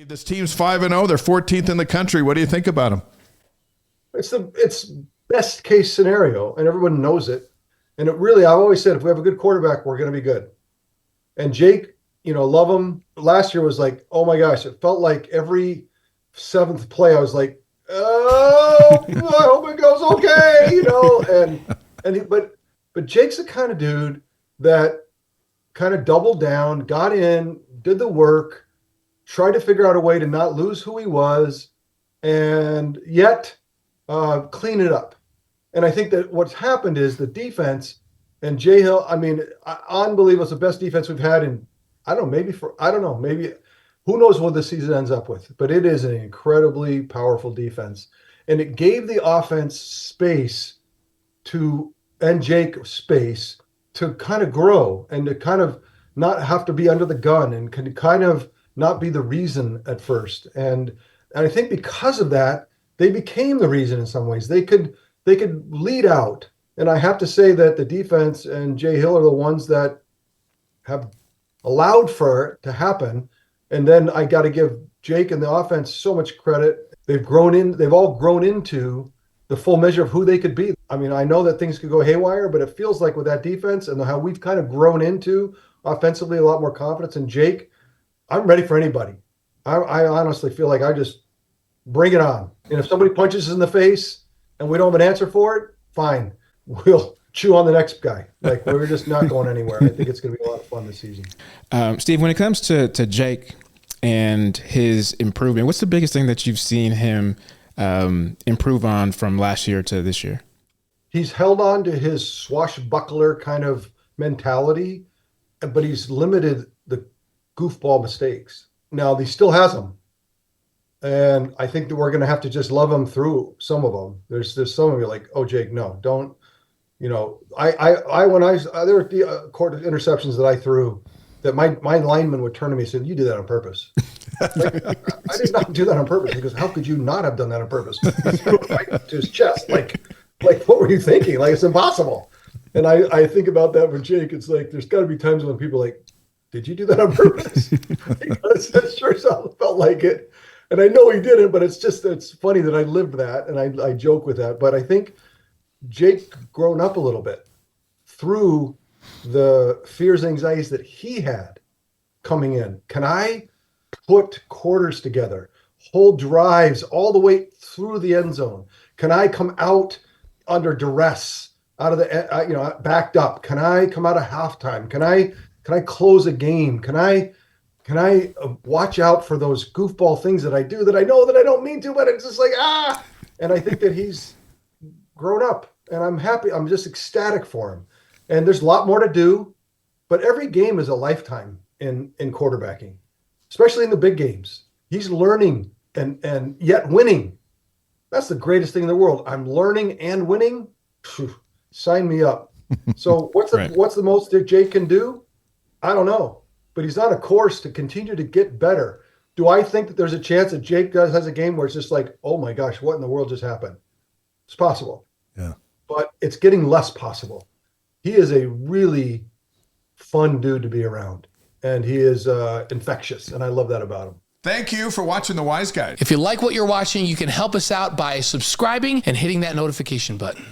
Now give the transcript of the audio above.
This team's 5-0. They're 14th in the country. What do you think about them? It's best case scenario, and everyone knows it. And I've always said, if we have a good quarterback, we're going to be good. And Jake, love him. Last year was like, oh my gosh, it felt like every seventh play I was like, oh, I hope it goes okay, but Jake's the kind of dude that kind of doubled down, got in, did the work, tried to figure out a way to not lose who he was, and yet clean it up. And I think that what's happened is the defense and Jay Hill, unbelievable. It's the best defense we've had in, maybe who knows what the season ends up with, but it is an incredibly powerful defense. And it gave the offense space and Jake space to kind of grow and to kind of not have to be under the gun and can kind of not be the reason at first. And I think because of that, they became the reason in some ways. They could lead out. And I have to say that the defense and Jay Hill are the ones that have allowed for it to happen. And then I got to give Jake and the offense so much credit. They've all grown into the full measure of who they could be. I know that things could go haywire, but it feels like with that defense and how we've kind of grown into offensively a lot more confidence. And Jake, I'm ready for anybody. I honestly feel like I just bring it on. And if somebody punches us in the face and we don't have an answer for it, fine. We'll chew on the next guy. Like, we're just not going anywhere. I think it's going to be a lot of fun this season. Steve, when it comes to Jake and his improvement, what's the biggest thing that you've seen him improve on from last year to this year? He's held on to his swashbuckler kind of mentality, but he's limited the goofball mistakes. Now, he still has them. And I think that we're going to have to just love him through some of them. There's some of you like, oh, Jake, no, don't. There were court interceptions that I threw that my lineman would turn to me and say, you did that on purpose. Like, I did not do that on purpose. He goes, how could you not have done that on purpose? He threw it right to his chest. Like, what were you thinking? Like, it's impossible. And I think about that with Jake. It's like, there's got to be times when people are like, did you do that on purpose? Because it sure felt like it. And I know he didn't, but it's funny that I lived that, and I joke with that. But I think Jake grown up a little bit through the fears and anxieties that he had coming in. Can I put quarters together, hold drives all the way through the end zone? Can I come out under duress, out of the backed up? Can I come out of halftime? Can I close a game? Can I watch out for those goofball things that I do that I know that I don't mean to, but it's just like, and I think that he's grown up, and I'm happy. I'm just ecstatic for him. And there's a lot more to do, but every game is a lifetime in quarterbacking, especially in the big games. He's learning and yet winning. That's the greatest thing in the world. I'm learning and winning. Phew, sign me up. So what's the most that Jake can do? I don't know. But he's on a course to continue to get better. Do I think that there's a chance that Jake has a game where it's just like, oh my gosh, what in the world just happened? It's possible. Yeah. But it's getting less possible. He is a really fun dude to be around. And he is infectious. And I love that about him. Thank you for watching The Wise Guys. If you like what you're watching, you can help us out by subscribing and hitting that notification button.